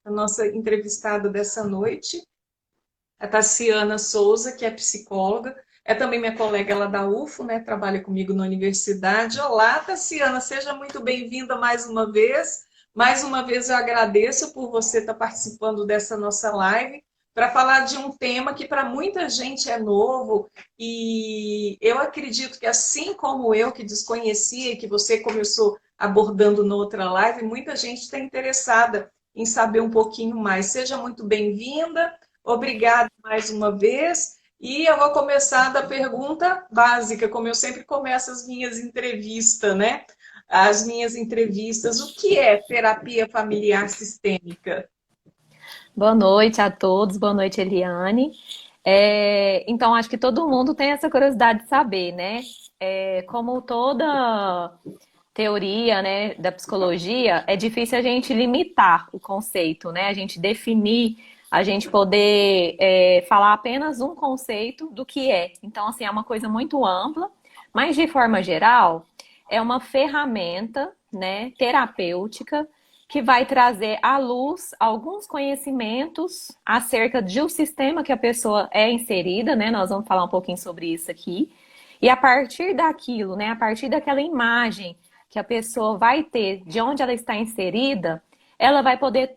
a nossa entrevistada dessa noite, a Tassiana Souza, que é psicóloga, é também minha colega lá da UFO, né? Trabalha comigo na universidade. Olá, Tassiana, seja muito bem-vinda mais uma vez. Mais uma vez eu agradeço por você estar participando dessa nossa live para falar de um tema que para muita gente é novo e eu acredito que assim como eu que desconhecia e que você começou abordando noutra live, muita gente está interessada em saber um pouquinho mais. Seja muito bem-vinda. Obrigada mais uma vez. E eu vou começar da pergunta básica, como eu sempre começo as minhas entrevistas, né? As minhas entrevistas. O que é terapia familiar sistêmica? Boa noite a todos, boa noite, Eliane. Então, acho que todo mundo tem essa curiosidade de saber, né? Como toda teoria, né, da psicologia, é difícil a gente limitar o conceito, né? A gente definir, a gente poder falar apenas um conceito do que é. Então, assim, é uma coisa muito ampla, mas de forma geral, é uma ferramenta, né, terapêutica que vai trazer à luz alguns conhecimentos acerca de um sistema que a pessoa é inserida, né? Nós vamos falar um pouquinho sobre isso aqui. E a partir daquilo, né, a partir daquela imagem que a pessoa vai ter de onde ela está inserida, ela vai poder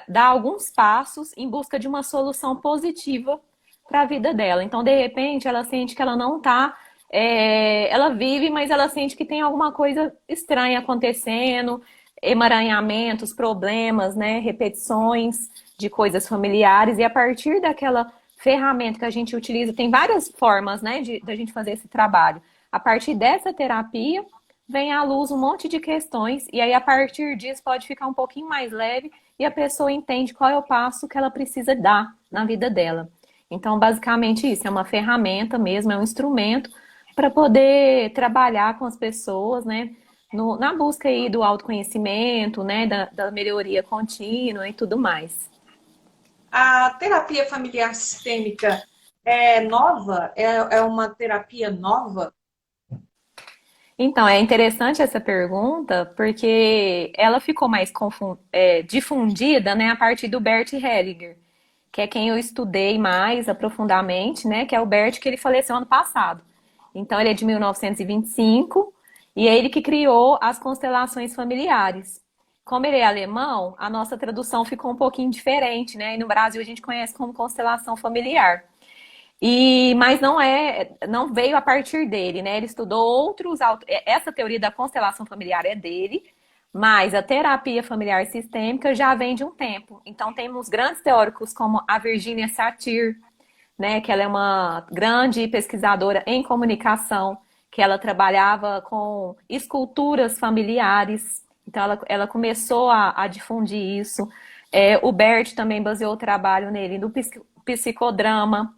dar alguns passos em busca de uma solução positiva para a vida dela. Então, de repente, ela sente que ela não está. Ela vive, mas ela sente que tem alguma coisa estranha acontecendo, emaranhamentos, problemas, né, repetições de coisas familiares, e a partir daquela ferramenta que a gente utiliza, tem várias formas, né, de a gente fazer esse trabalho. A partir dessa terapia, vem à luz um monte de questões, e aí a partir disso pode ficar um pouquinho mais leve e a pessoa entende qual é o passo que ela precisa dar na vida dela. Então, basicamente isso, é uma ferramenta mesmo, é um instrumento para poder trabalhar com as pessoas, né, na busca aí do autoconhecimento, né, da melhoria contínua e tudo mais. A terapia familiar sistêmica é nova? É uma terapia nova? Então, é interessante essa pergunta, porque ela ficou mais difundida, né, a partir do Bert Hellinger, que é quem eu estudei mais aprofundadamente, né, que é o Bert que ele faleceu ano passado. Então, ele é de 1925 e é ele que criou as constelações familiares. Como ele é alemão, a nossa tradução ficou um pouquinho diferente, né? E no Brasil a gente conhece como constelação familiar. Mas não veio a partir dele, né? Ele estudou essa teoria da constelação familiar é dele, mas a terapia familiar sistêmica já vem de um tempo. Então temos grandes teóricos como a Virginia Satir, né, que ela é uma grande pesquisadora em comunicação, que ela trabalhava com esculturas familiares. Então ela começou a difundir isso. O Bert também baseou o trabalho nele no psicodrama.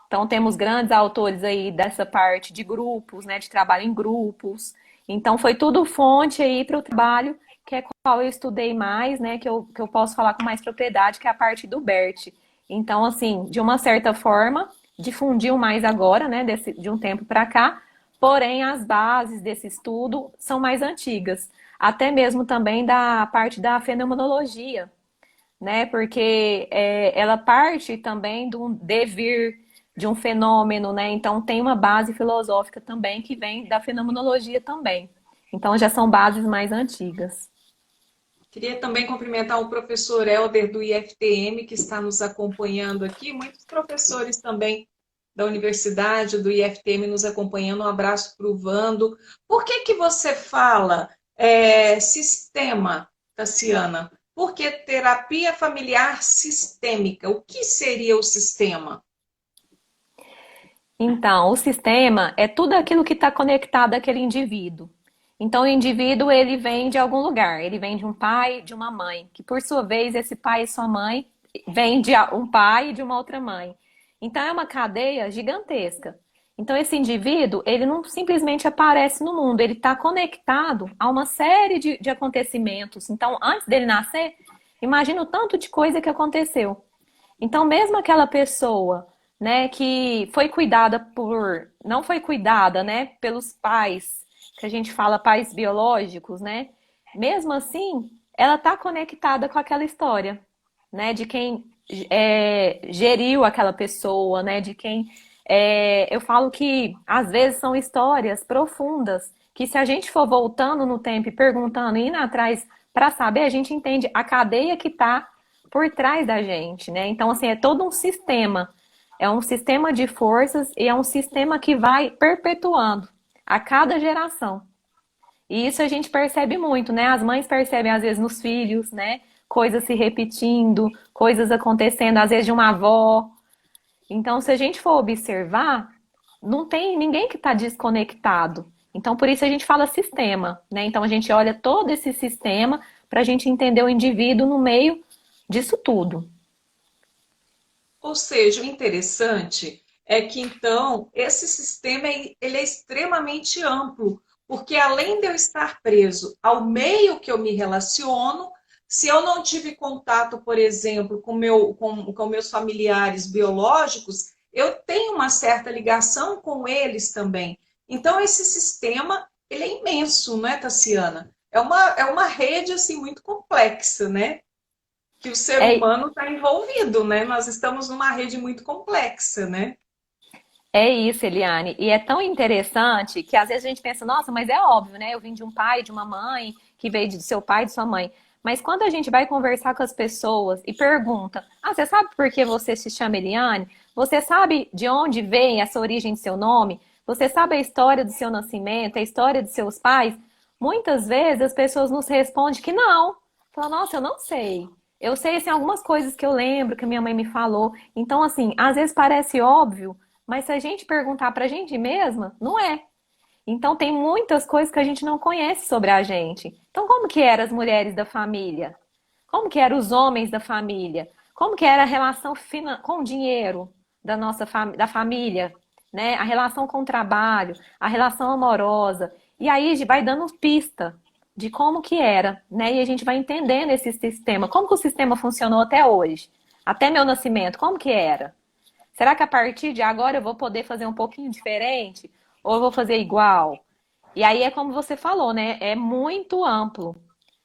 Então, temos grandes autores aí dessa parte de grupos, né, de trabalho em grupos. Então, foi tudo fonte aí para o trabalho, que é qual eu estudei mais, né, que eu posso falar com mais propriedade, que é a parte do BERT. Então, assim, de uma certa forma, difundiu mais agora, né, de um tempo para cá, porém, as bases desse estudo são mais antigas. Até mesmo também da parte da fenomenologia, né? Porque ela parte também de um devir, de um fenômeno, né? Então tem uma base filosófica também que vem da fenomenologia também. Então já são bases mais antigas. Queria também cumprimentar o professor Helder do IFTM, que está nos acompanhando aqui, muitos professores também da universidade, do IFTM, nos acompanhando. Um abraço para o Vando. Por que que você fala sistema, Tassiana? Por que terapia familiar sistêmica? O que seria o sistema? Então, o sistema é tudo aquilo que está conectado àquele indivíduo. Então, o indivíduo ele vem de algum lugar, ele vem de um pai, de uma mãe, que por sua vez esse pai e sua mãe vem de um pai e de uma outra mãe. Então, é uma cadeia gigantesca. Então, esse indivíduo, ele não simplesmente aparece no mundo, ele está conectado a uma série de acontecimentos. Então, antes dele nascer, imagina o tanto de coisa que aconteceu. Então, mesmo aquela pessoa, né, que foi cuidada não foi cuidada, né, pelos pais, que a gente fala pais biológicos, né? Mesmo assim, ela está conectada com aquela história. né? De quem geriu aquela pessoa, né? De quem eu falo que às vezes são histórias profundas que se a gente for voltando no tempo e perguntando, indo atrás para saber, a gente entende a cadeia que está por trás da gente, né? Então, assim, é todo um sistema. É um sistema de forças e é um sistema que vai perpetuando a cada geração. E isso a gente percebe muito, né? As mães percebem às vezes nos filhos, né? Coisas se repetindo, coisas acontecendo, às vezes de uma avó. Então, se a gente for observar, não tem ninguém que está desconectado. Então, por isso a gente fala sistema, né? Então, a gente olha todo esse sistema para a gente entender o indivíduo no meio disso tudo. Ou seja, o interessante é que então esse sistema ele é extremamente amplo, porque além de eu estar preso ao meio que eu me relaciono, se eu não tive contato, por exemplo, com meus familiares biológicos, eu tenho uma certa ligação com eles também. Então esse sistema ele é imenso, não é, Tassiana? É uma rede assim muito complexa, né? Que o ser É, humano está envolvido, né? Nós estamos numa rede muito complexa, né? É isso, Eliane. E é tão interessante que às vezes a gente pensa, nossa, mas é óbvio, né? Eu vim de um pai, de uma mãe, que veio do seu pai, de sua mãe. Mas quando a gente vai conversar com as pessoas e pergunta, ah, você sabe por que você se chama Eliane? Você sabe de onde vem essa origem de seu nome? Você sabe a história do seu nascimento, a história de seus pais? Muitas vezes as pessoas nos respondem que não. Falam, nossa, eu não sei. Eu sei, assim, algumas coisas que eu lembro que minha mãe me falou. Então, assim, às vezes parece óbvio, mas se a gente perguntar pra gente mesma, não é. Então tem muitas coisas que a gente não conhece sobre a gente. Então como que eram as mulheres da família? Como que eram os homens da família? Como que era a relação com o dinheiro da nossa da família, né? A relação com o trabalho, a relação amorosa. E aí a gente vai dando pista de como que era, né? E a gente vai entendendo esse sistema, como que o sistema funcionou até hoje, até meu nascimento, como que era? Será que a partir de agora eu vou poder fazer um pouquinho diferente? Ou eu vou fazer igual? E aí é como você falou, né? É muito amplo.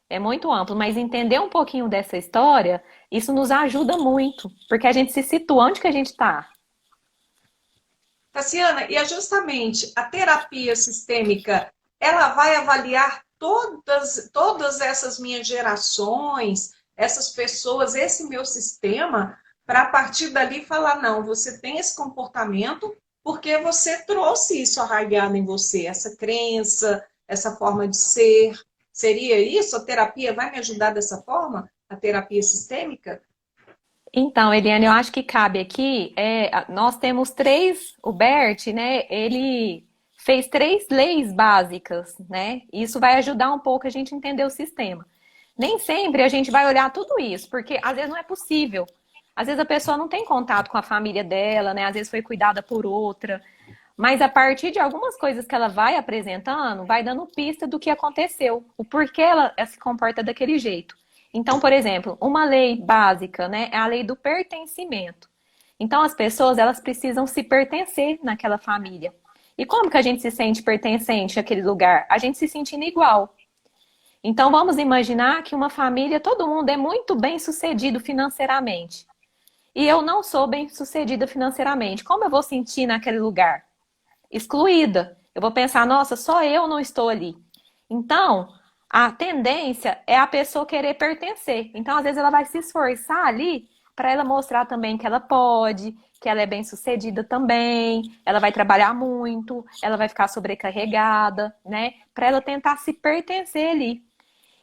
É muito amplo, mas entender um pouquinho dessa história, isso nos ajuda muito, porque a gente se situa onde que a gente está. Tassiana, e é justamente a terapia sistêmica, ela vai avaliar todas essas minhas gerações, essas pessoas, esse meu sistema, para a partir dali falar, não, você tem esse comportamento porque você trouxe isso arraigado em você, essa crença, essa forma de ser. Seria isso? A terapia vai me ajudar dessa forma? A terapia sistêmica? Então, Eliane, eu acho que cabe aqui, nós temos três, o Bert, né, ele fez três leis básicas, né? Isso vai ajudar um pouco a gente a entender o sistema. Nem sempre a gente vai olhar tudo isso, porque às vezes não é possível. Às vezes a pessoa não tem contato com a família dela, né? Às vezes foi cuidada por outra. Mas a partir de algumas coisas que ela vai apresentando, vai dando pista do que aconteceu, o porquê ela se comporta daquele jeito. Então, por exemplo, uma lei básica, né, é a lei do pertencimento. Então, as pessoas, elas precisam se pertencer naquela família. E como que a gente se sente pertencente àquele lugar? A gente se sentindo igual. Então, vamos imaginar que uma família, todo mundo é muito bem sucedido financeiramente. E eu não sou bem sucedida financeiramente. Como eu vou sentir naquele lugar? Excluída. Eu vou pensar, nossa, só eu não estou ali. Então, a tendência é a pessoa querer pertencer. Então, às vezes, ela vai se esforçar ali para ela mostrar também que ela pode, que ela é bem-sucedida também, ela vai trabalhar muito, ela vai ficar sobrecarregada, né? Para ela tentar se pertencer ali.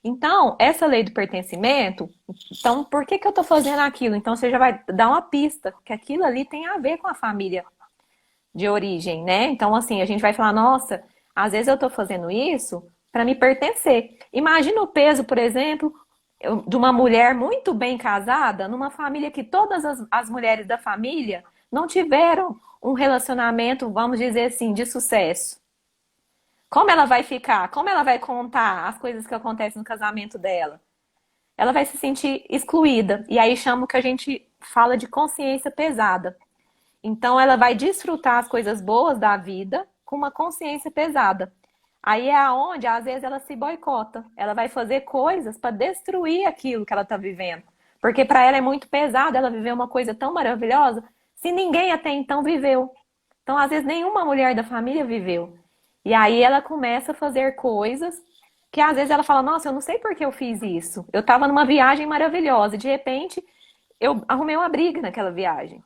Então, essa lei do pertencimento, então, por que que eu estou fazendo aquilo? Então, você já vai dar uma pista que aquilo ali tem a ver com a família de origem, né? Então, assim, a gente vai falar, nossa, às vezes eu tô fazendo isso para me pertencer. Imagina o peso, por exemplo, de uma mulher muito bem casada, numa família que todas as mulheres da família não tiveram um relacionamento, vamos dizer assim, de sucesso. Como ela vai ficar? Como ela vai contar as coisas que acontecem no casamento dela? Ela vai se sentir excluída. E aí chama o que a gente fala de consciência pesada. Então, ela vai desfrutar as coisas boas da vida com uma consciência pesada. Aí é aonde, às vezes, ela se boicota. Ela vai fazer coisas para destruir aquilo que ela está vivendo. Porque para ela é muito pesado ela viver uma coisa tão maravilhosa se ninguém até então viveu. Então, às vezes, nenhuma mulher da família viveu. E aí ela começa a fazer coisas que às vezes ela fala, nossa, eu não sei por que eu fiz isso. Eu estava numa viagem maravilhosa e de repente eu arrumei uma briga naquela viagem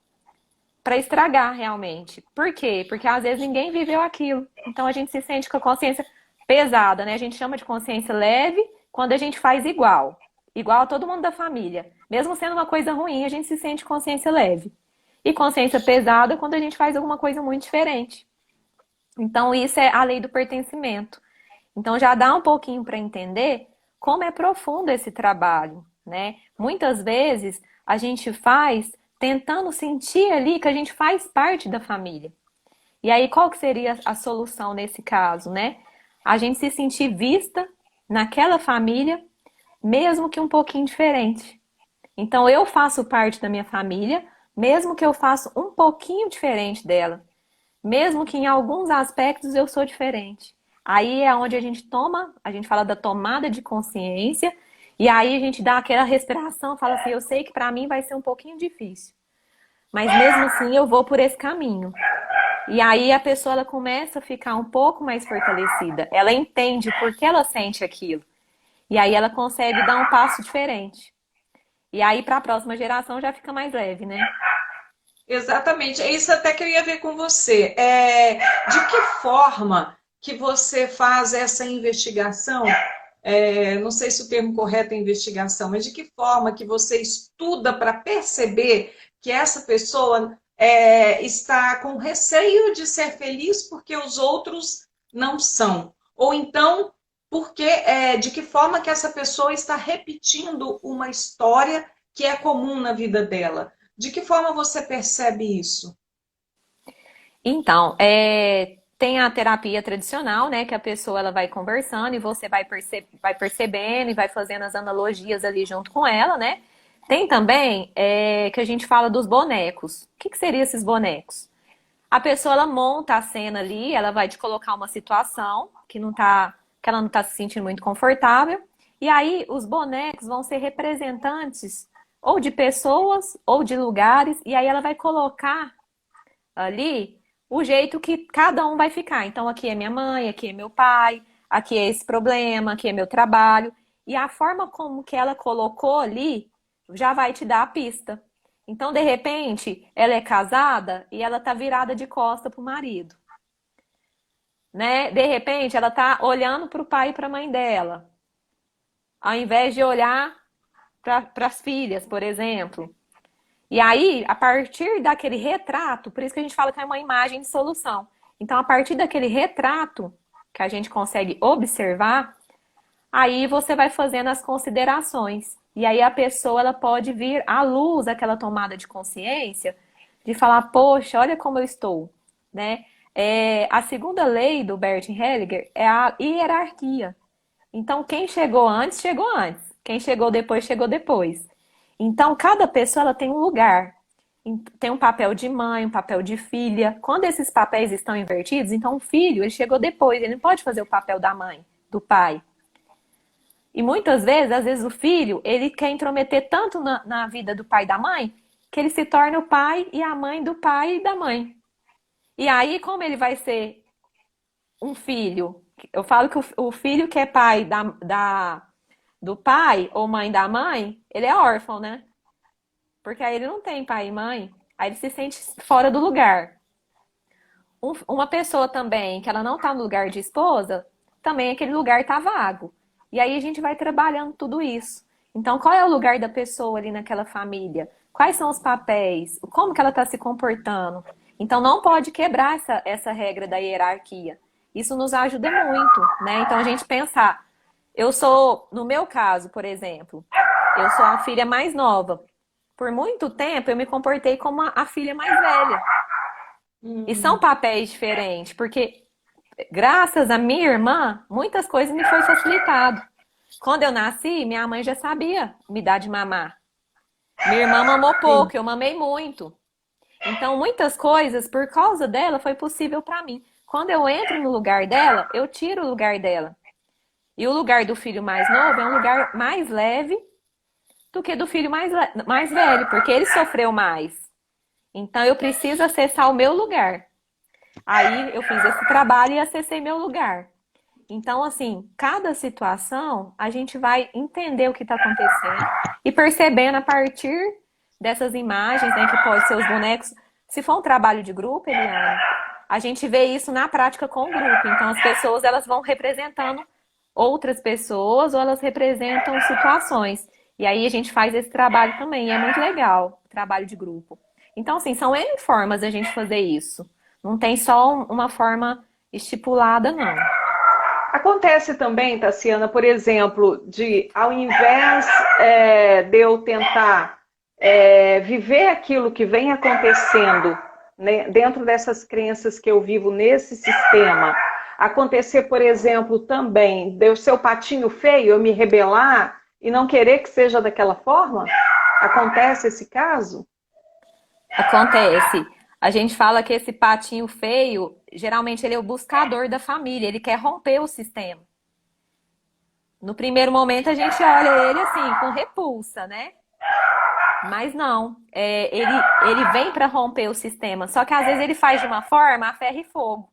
para estragar realmente. Por quê? Porque às vezes ninguém viveu aquilo. Então a gente se sente com a consciência pesada, né? A gente chama de consciência leve quando a gente faz igual. Igual a todo mundo da família. Mesmo sendo uma coisa ruim, a gente se sente consciência leve. E consciência pesada quando a gente faz alguma coisa muito diferente. Então isso é a lei do pertencimento. Então já dá um pouquinho para entender como é profundo esse trabalho, né? Muitas vezes a gente faz tentando sentir ali que a gente faz parte da família. E aí qual que seria a solução nesse caso, né? A gente se sentir vista naquela família, mesmo que um pouquinho diferente. Então eu faço parte da minha família, mesmo que eu faça um pouquinho diferente dela. Mesmo que em alguns aspectos eu sou diferente. Aí é onde a gente toma, a gente fala da tomada de consciência, e aí a gente dá aquela respiração, fala assim, eu sei que para mim vai ser um pouquinho difícil, mas mesmo assim eu vou por esse caminho. E aí a pessoa ela começa a ficar um pouco mais fortalecida, ela entende por que ela sente aquilo. E aí ela consegue dar um passo diferente. E aí para a próxima geração já fica mais leve, né? Exatamente, é isso até que eu ia ver com você. De que forma que você faz essa investigação? Não sei se o termo correto é investigação, mas de que forma que você estuda para perceber que essa pessoa está com receio de ser feliz porque os outros não são? Ou então, de que forma que essa pessoa está repetindo uma história que é comum na vida dela? De que forma você percebe isso? Então, tem a terapia tradicional, né, que a pessoa ela vai conversando e você vai percebendo e vai fazendo as analogias ali junto com ela, né? Tem também que a gente fala dos bonecos. O que que seriam esses bonecos? A pessoa ela monta a cena ali, ela vai te colocar uma situação que ela não tá se sentindo muito confortável, e aí os bonecos vão ser representantes ou de pessoas ou de lugares, e aí ela vai colocar ali o jeito que cada um vai ficar. Então, aqui é minha mãe, aqui é meu pai, aqui é esse problema, aqui é meu trabalho. E a forma como que ela colocou ali já vai te dar a pista. Então, de repente, ela é casada e ela tá virada de costa pro marido, né? De repente, ela tá olhando pro pai e pra mãe dela, ao invés de olhar para as filhas, por exemplo. E aí, a partir daquele retrato, por isso que a gente fala que é uma imagem de solução. Então, a partir daquele retrato que a gente consegue observar, aí você vai fazendo as considerações. E aí a pessoa ela pode vir à luz daquela tomada de consciência de falar, poxa, olha como eu estou, né? A segunda lei do Bert Hellinger é a hierarquia. Então, quem chegou antes, chegou antes. Quem chegou depois, chegou depois. Então, cada pessoa ela tem um lugar. Tem um papel de mãe, um papel de filha. Quando esses papéis estão invertidos, então o filho ele chegou depois, ele não pode fazer o papel da mãe, do pai. E muitas vezes, às vezes o filho, ele quer intrometer tanto na vida do pai e da mãe, que ele se torna o pai e a mãe do pai e da mãe. E aí, como ele vai ser um filho? Eu falo que o filho que é pai do pai ou mãe da mãe, ele é órfão, né? Porque aí ele não tem pai e mãe, aí ele se sente fora do lugar. Uma pessoa também que ela não tá no lugar de esposa, também aquele lugar tá vago. E aí a gente vai trabalhando tudo isso. Então, qual é o lugar da pessoa ali naquela família? Quais são os papéis? Como que ela está se comportando? Então, não pode quebrar essa regra da hierarquia. Isso nos ajuda muito, né? Então, a gente pensar, eu sou, no meu caso, por exemplo, eu sou a filha mais nova. Por muito tempo, eu me comportei como a filha mais velha. E são Hum, papéis diferentes, porque graças à minha irmã, muitas coisas me foi facilitado. Quando eu nasci, minha mãe já sabia me dar de mamar. Minha irmã mamou sim. pouco, eu mamei muito. Então, muitas coisas, por causa dela, foi possível para mim. Quando eu entro no lugar dela, eu tiro o lugar dela. E o lugar do filho mais novo é um lugar mais leve, do que do filho mais velho, porque ele sofreu mais. Então eu preciso acessar o meu lugar. Aí eu fiz esse trabalho e acessei meu lugar. Então, assim, cada situação a gente vai entender o que está acontecendo e percebendo a partir dessas imagens, né, que pode ser os bonecos. Se for um trabalho de grupo, Eliane, a gente vê isso na prática com o grupo. Então, as pessoas elas vão representando outras pessoas ou elas representam situações. E aí a gente faz esse trabalho também. E é muito legal o trabalho de grupo. Então, assim, são N formas de a gente fazer isso. Não tem só uma forma estipulada, não. Acontece também, Tassiana, por exemplo, de ao invés de eu tentar viver aquilo que vem acontecendo, né, dentro dessas crenças que eu vivo nesse sistema, acontecer, por exemplo, também de eu ser o patinho feio, eu me rebelar e não querer que seja daquela forma? Acontece esse caso? Acontece. A gente fala que esse patinho feio, geralmente ele é o buscador da família, ele quer romper o sistema. No primeiro momento a gente olha ele assim, com repulsa, né? Mas não, ele vem para romper o sistema, só que às vezes ele faz de uma forma a ferro e fogo.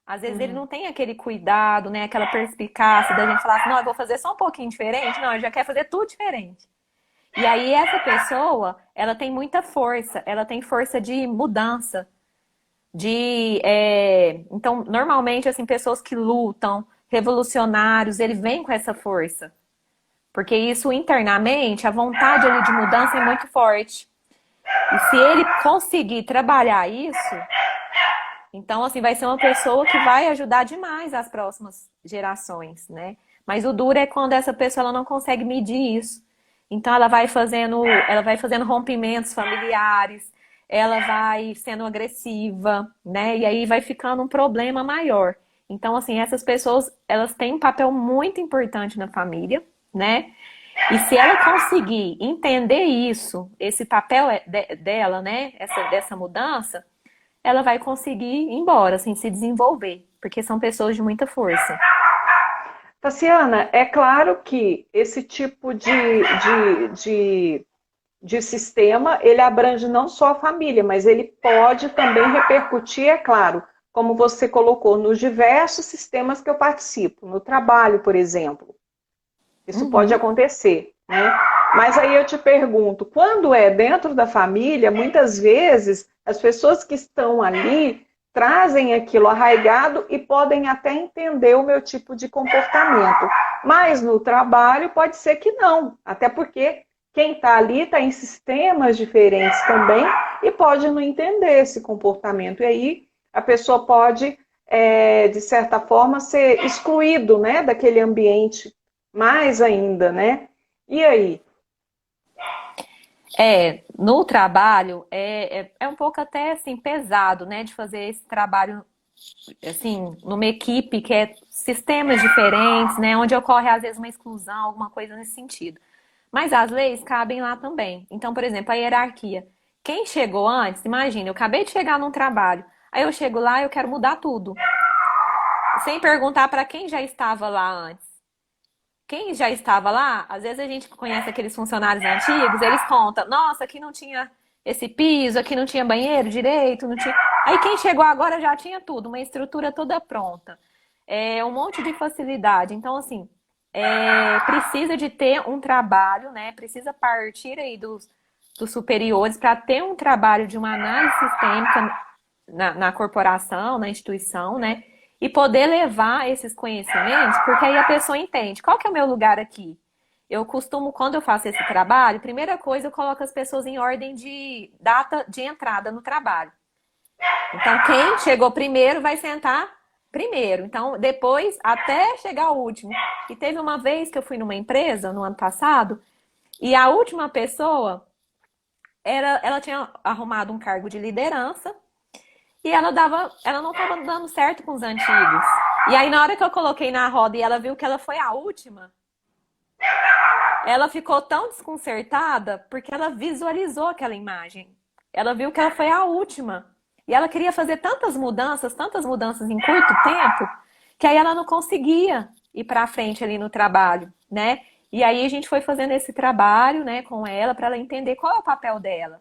Às vezes ele não tem aquele cuidado, né? Aquela perspicácia da gente falar assim, não, eu vou fazer só um pouquinho diferente. Não, ele já quer fazer tudo diferente. E aí essa pessoa, ela tem muita força, ela tem força de mudança, então normalmente assim pessoas que lutam, revolucionários, ele vem com essa força, porque isso internamente, a vontade ali de mudança é muito forte. E se ele conseguir trabalhar isso, então assim vai ser uma pessoa que vai ajudar demais as próximas gerações, né? Mas o duro é quando essa pessoa ela não consegue medir isso. Então ela vai fazendo rompimentos familiares, ela vai sendo agressiva, né? E aí vai ficando um problema maior. Então, assim, essas pessoas, elas têm um papel muito importante na família, né? E se ela conseguir entender isso, esse papel dela, né? Dessa mudança, ela vai conseguir ir embora, assim, se desenvolver, porque são pessoas de muita força. Tassiana, é claro que esse tipo de sistema, ele abrange não só a família, mas ele pode também repercutir, é claro, como você colocou, nos diversos sistemas que eu participo, no trabalho, por exemplo. Isso pode acontecer, né? Mas aí eu te pergunto, quando é dentro da família, muitas vezes as pessoas que estão ali trazem aquilo arraigado e podem até entender o meu tipo de comportamento. Mas no trabalho pode ser que não, até porque quem está ali está em sistemas diferentes também e pode não entender esse comportamento. E aí a pessoa pode, de certa forma, ser excluído, né, daquele ambiente mais ainda, né? E aí? No trabalho, um pouco até assim, pesado, né, de fazer esse trabalho, assim, numa equipe que é sistemas diferentes, né, onde ocorre às vezes uma exclusão, alguma coisa nesse sentido. Mas as leis cabem lá também. Então, por exemplo, a hierarquia. Quem chegou antes, imagina, eu acabei de chegar num trabalho, aí eu chego lá e eu quero mudar tudo, sem perguntar para quem já estava lá antes. Quem já estava lá, às vezes a gente conhece aqueles funcionários antigos, eles contam, nossa, aqui não tinha esse piso, aqui não tinha banheiro direito, não tinha. Aí quem chegou agora já tinha tudo, uma estrutura toda pronta. Um monte de facilidade. Então, assim, precisa de ter um trabalho, né? Precisa partir aí dos superiores para ter um trabalho de uma análise sistêmica na corporação, na instituição, né? E poder levar esses conhecimentos, porque aí a pessoa entende qual que é o meu lugar aqui. Eu costumo, quando eu faço esse trabalho, primeira coisa, eu coloco as pessoas em ordem de data de entrada no trabalho. Então, quem chegou primeiro vai sentar primeiro. Então, depois, até chegar o último. E teve uma vez que eu fui numa empresa, no ano passado, e a última pessoa, ela tinha arrumado um cargo de liderança, e ela não estava dando certo com os antigos. E aí, na hora que eu coloquei na roda e ela viu que ela foi a última, ela ficou tão desconcertada porque ela visualizou aquela imagem. Ela viu que ela foi a última. E ela queria fazer tantas mudanças em curto tempo, que aí ela não conseguia ir para frente ali no trabalho, né? E aí a gente foi fazendo esse trabalho, né, com ela para ela entender qual é o papel dela.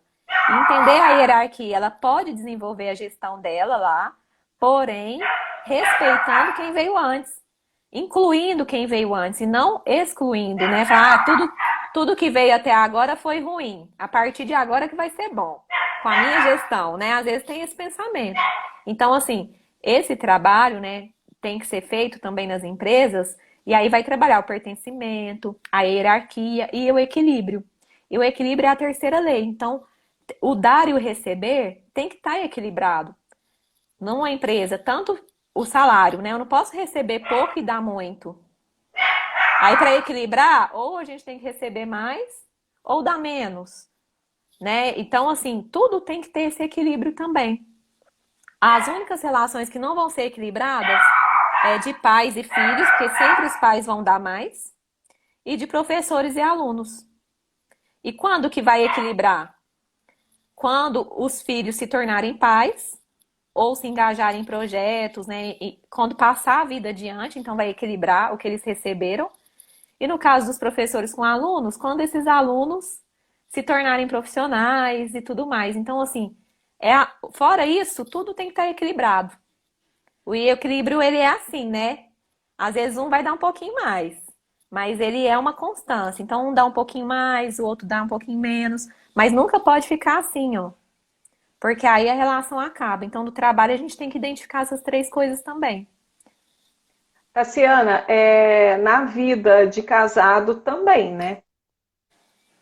Entender a hierarquia. Ela pode desenvolver a gestão dela lá, porém respeitando quem veio antes, incluindo quem veio antes e não excluindo, né? Falar, tudo que veio até agora foi ruim. A partir de agora que vai ser bom. Com a minha gestão, né? Às vezes tem esse pensamento. Então, assim, esse trabalho, né, tem que ser feito também nas empresas, e aí vai trabalhar o pertencimento, a hierarquia e o equilíbrio. E o equilíbrio é a terceira lei. Então, o dar e o receber tem que estar equilibrado. Numa empresa, tanto o salário, né? Eu não posso receber pouco e dar muito. Aí, para equilibrar, ou a gente tem que receber mais, ou dar menos, né? Então, assim, tudo tem que ter esse equilíbrio também. As únicas relações que não vão ser equilibradas é de pais e filhos, porque sempre os pais vão dar mais, e de professores e alunos. E quando que vai equilibrar? Quando os filhos se tornarem pais ou se engajarem em projetos, né? E quando passar a vida adiante, então vai equilibrar o que eles receberam. E no caso dos professores com alunos, quando esses alunos se tornarem profissionais e tudo mais. Então, assim, fora isso, tudo tem que estar equilibrado. O equilíbrio, ele é assim, né? Às vezes um vai dar um pouquinho mais, mas ele é uma constância. Então, um dá um pouquinho mais, o outro dá um pouquinho menos, mas nunca pode ficar assim, ó. Porque aí a relação acaba. Então, no trabalho, a gente tem que identificar essas três coisas também. Tassiana, na vida de casado também, né?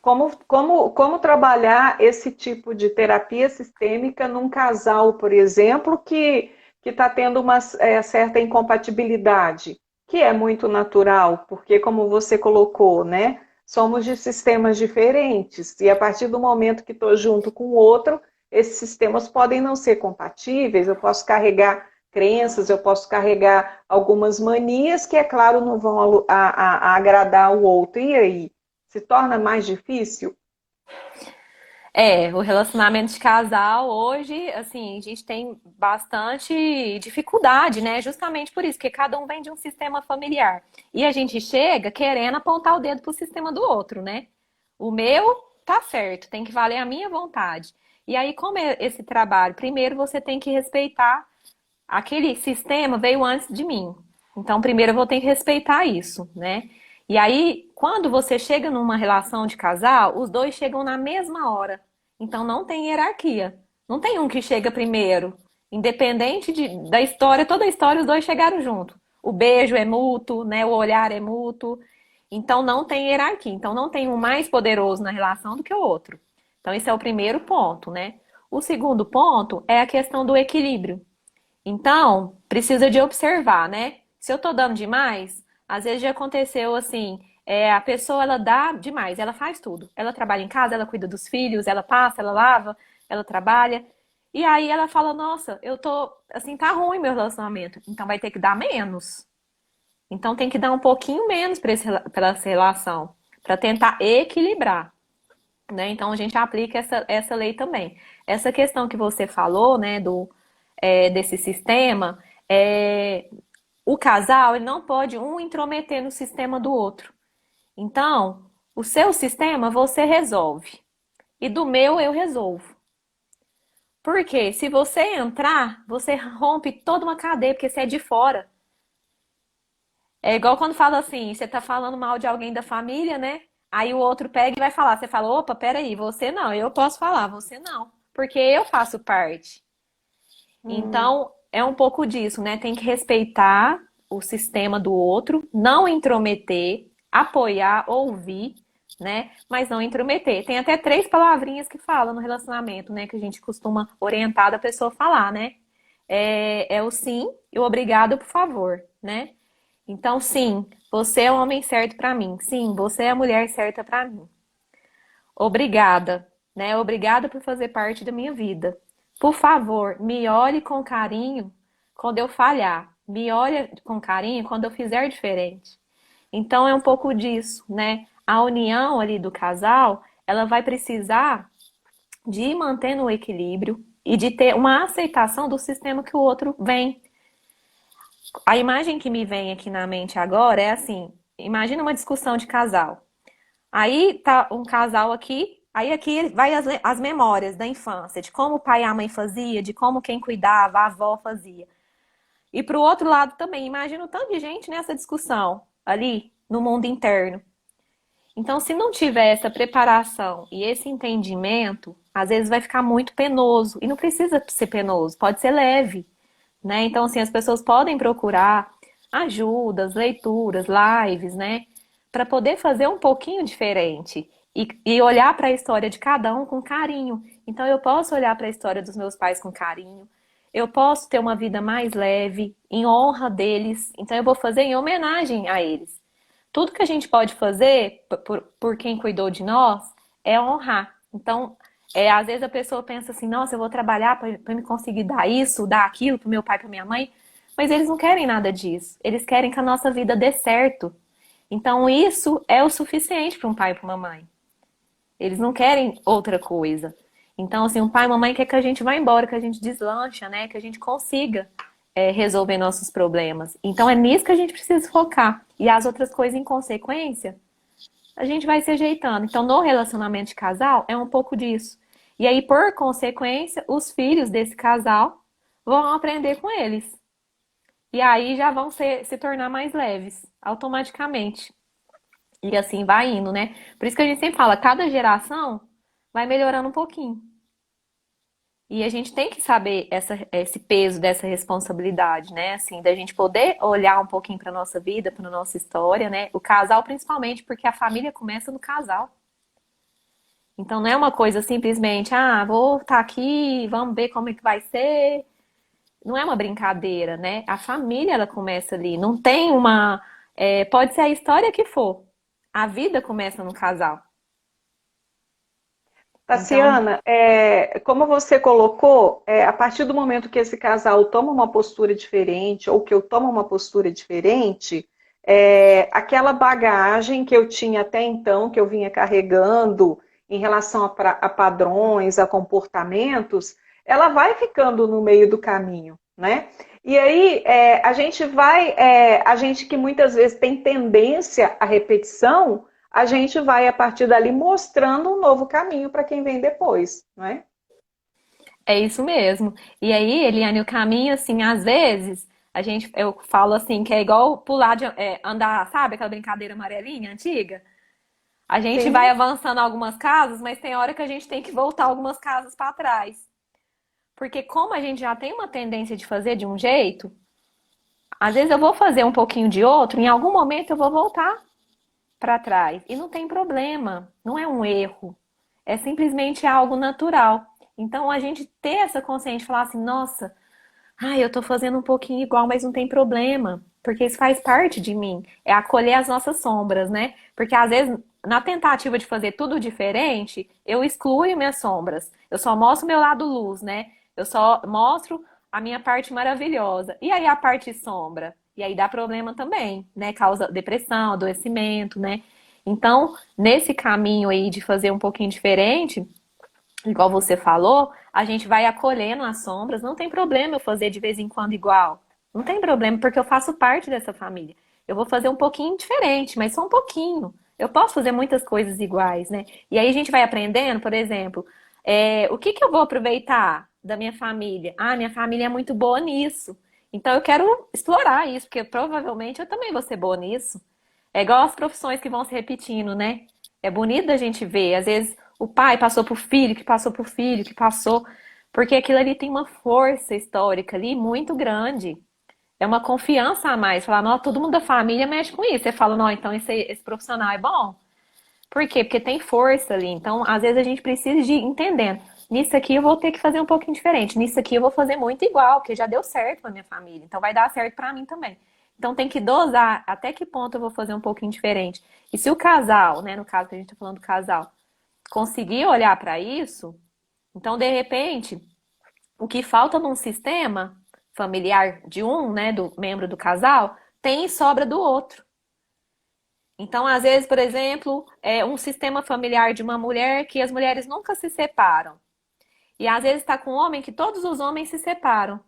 Como trabalhar esse tipo de terapia sistêmica num casal, por exemplo, que está tendo uma certa incompatibilidade, que é muito natural, porque como você colocou, né? Somos de sistemas diferentes, e a partir do momento que estou junto com o outro, esses sistemas podem não ser compatíveis, eu posso carregar crenças, eu posso carregar algumas manias que, é claro, não vão agradar o outro. E aí? Se torna mais difícil? O relacionamento de casal hoje, assim, a gente tem bastante dificuldade, né? Justamente por isso, porque cada um vem de um sistema familiar. E a gente chega querendo apontar o dedo pro sistema do outro, né? O meu tá certo, tem que valer a minha vontade. E aí, como é esse trabalho? Primeiro você tem que respeitar aquele sistema veio antes de mim. Então, primeiro eu vou ter que respeitar isso, né? E aí, quando você chega numa relação de casal, os dois chegam na mesma hora. Então, não tem hierarquia. Não tem um que chega primeiro. Independente da história, toda a história, os dois chegaram junto. O beijo é mútuo, né? O olhar é mútuo. Então, não tem hierarquia. Então, não tem um mais poderoso na relação do que o outro. Então, esse é o primeiro ponto, né? O segundo ponto é a questão do equilíbrio. Então, precisa de observar, né? Se eu tô dando demais, às vezes já aconteceu assim, a pessoa ela dá demais, ela faz tudo. Ela trabalha em casa, ela cuida dos filhos, ela passa, ela lava, ela trabalha. E aí ela fala, nossa, eu tô, assim, tá ruim meu relacionamento. Então vai ter que dar menos. Então tem que dar um pouquinho menos para essa relação, para tentar equilibrar, né? Então a gente aplica essa lei também. Essa questão que você falou, né, desse sistema, o casal ele não pode um intrometer no sistema do outro. Então, o seu sistema você resolve e do meu eu resolvo. Porque se você entrar, você rompe toda uma cadeia, porque você é de fora. É igual quando fala assim, você tá falando mal de alguém da família, né? Aí o outro pega e vai falar. Você fala, opa, peraí, você não, eu posso falar, você não. Porque eu faço parte. Hum. Então, é um pouco disso, né? Tem que respeitar o sistema do outro, não intrometer, apoiar, ouvir, né? Mas não intrometer. Tem até três palavrinhas que falam no relacionamento, né? Que a gente costuma orientar a pessoa a falar, né? É o sim e o obrigado, por favor, né? Então, sim, você é o homem certo pra mim. Sim, você é a mulher certa pra mim. Obrigada, né? Obrigada por fazer parte da minha vida. Por favor, me olhe com carinho quando eu falhar. Me olhe com carinho quando eu fizer diferente. Então é um pouco disso, né? A união ali do casal, ela vai precisar de ir mantendo o equilíbrio e de ter uma aceitação do sistema que o outro vem. A imagem que me vem aqui na mente agora é assim: imagina uma discussão de casal. Aí tá um casal aqui, aí aqui vai as memórias da infância, de como o pai e a mãe fazia, de como quem cuidava, a avó fazia. E pro outro lado também, imagina o tanto de gente nessa discussão, ali, no mundo interno. Então, se não tiver essa preparação e esse entendimento, às vezes vai ficar muito penoso. E não precisa ser penoso, pode ser leve, né? Então, assim, as pessoas podem procurar ajudas, leituras, lives, né? Para poder fazer um pouquinho diferente e olhar para a história de cada um com carinho. Então, eu posso olhar para a história dos meus pais com carinho. Eu posso ter uma vida mais leve, em honra deles. Então, eu vou fazer em homenagem a eles. Tudo que a gente pode fazer por quem cuidou de nós é honrar. Então, às vezes a pessoa pensa assim, nossa, eu vou trabalhar para me conseguir dar isso, dar aquilo para meu pai, para minha mãe, mas eles não querem nada disso. Eles querem que a nossa vida dê certo. Então, isso é o suficiente para um pai e para uma mãe. Eles não querem outra coisa. Então, assim, um pai e uma mãe quer que a gente vá embora, que a gente deslancha, né? Que a gente consiga resolver nossos problemas. Então, é nisso que a gente precisa focar. E as outras coisas, em consequência, a gente vai se ajeitando. Então, no relacionamento de casal, é um pouco disso. E aí, por consequência, os filhos desse casal vão aprender com eles. E aí já vão se tornar mais leves, automaticamente. E assim vai indo, né? Por isso que a gente sempre fala, cada geração vai melhorando um pouquinho. E a gente tem que saber esse peso dessa responsabilidade, né? Assim, da gente poder olhar um pouquinho para nossa vida, para nossa história, né? O casal, principalmente, porque a família começa no casal. Então não é uma coisa simplesmente, vou estar aqui, vamos ver como é que vai ser. Não é uma brincadeira, né? A família ela começa ali. Não tem uma. Pode ser a história que for. A vida começa no casal. Então, Tassiana, como você colocou, a partir do momento que esse casal toma uma postura diferente, ou que eu tomo uma postura diferente, aquela bagagem que eu tinha até então, que eu vinha carregando em relação a padrões, a comportamentos, ela vai ficando no meio do caminho, né? E aí a gente que muitas vezes tem tendência à repetição, a gente vai, a partir dali, mostrando um novo caminho para quem vem depois, não é? é isso mesmo. E aí, Eliane, o caminho, assim, às vezes, eu falo assim, que é igual pular andar, sabe aquela brincadeira amarelinha antiga? A gente vai Sim. avançando algumas casas, mas tem hora que a gente tem que voltar algumas casas para trás. Porque como a gente já tem uma tendência de fazer de um jeito, às vezes eu vou fazer um pouquinho de outro, em algum momento eu vou voltar para trás. E não tem problema, não é um erro. É simplesmente algo natural. Então a gente ter essa consciência de falar assim, nossa, eu tô fazendo um pouquinho igual, mas não tem problema, porque isso faz parte de mim. É acolher as nossas sombras, né? Porque às vezes, na tentativa de fazer tudo diferente, eu excluo minhas sombras. Eu só mostro meu lado luz, né? Eu só mostro a minha parte maravilhosa. E aí a parte sombra? E aí dá problema também, né? Causa depressão, adoecimento, né? Então, nesse caminho aí de fazer um pouquinho diferente, igual você falou, a gente vai acolhendo as sombras. Não tem problema eu fazer de vez em quando igual. Não tem problema, porque eu faço parte dessa família. Eu vou fazer um pouquinho diferente, mas só um pouquinho. Eu posso fazer muitas coisas iguais, né? E aí a gente vai aprendendo, por exemplo, o que que eu vou aproveitar da minha família? Minha família é muito boa nisso. Então eu quero explorar isso, porque provavelmente eu também vou ser boa nisso. É igual as profissões que vão se repetindo, né? É bonito a gente ver. Às vezes o pai passou por filho, que passou por filho, que passou. Porque aquilo ali tem uma força histórica ali muito grande. É uma confiança a mais. Falar, não, todo mundo da família mexe com isso. Você fala, não, então esse profissional é bom. Por quê? Porque tem força ali. Então, às vezes a gente precisa de ir entendendo. Nisso aqui eu vou ter que fazer um pouquinho diferente. Nisso aqui eu vou fazer muito igual, porque já deu certo pra minha família. Então vai dar certo pra mim também. Então tem que dosar até que ponto eu vou fazer um pouquinho diferente. E se o casal, né, no caso que a gente tá falando do casal, conseguir olhar pra isso, então de repente, o que falta num sistema familiar de um, né, do membro do casal, tem e sobra do outro. Então, às vezes, por exemplo, é um sistema familiar de uma mulher que as mulheres nunca se separam. E às vezes está com um homem que todos os homens se separam.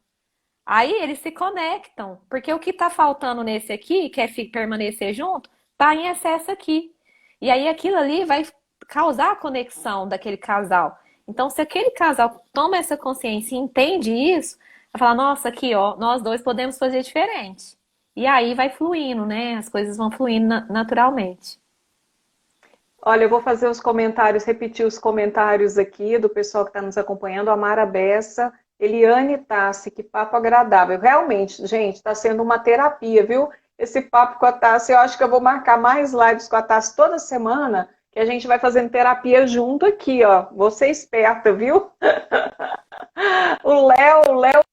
Aí eles se conectam, porque o que está faltando nesse aqui, que é permanecer junto, tá em excesso aqui. E aí aquilo ali vai causar a conexão daquele casal. Então, se aquele casal toma essa consciência e entende isso, vai falar, nossa, aqui, ó, nós dois podemos fazer diferente. E aí vai fluindo, né? As coisas vão fluindo naturalmente. Olha, eu vou fazer os comentários, repetir os comentários aqui do pessoal que está nos acompanhando. A Mara Bessa, Eliane Tassi, que papo agradável. Realmente, gente, está sendo uma terapia, viu? Esse papo com a Tassi, eu acho que eu vou marcar mais lives com a Tassi toda semana, que a gente vai fazendo terapia junto aqui, ó. Vou ser esperta, viu? O Léo,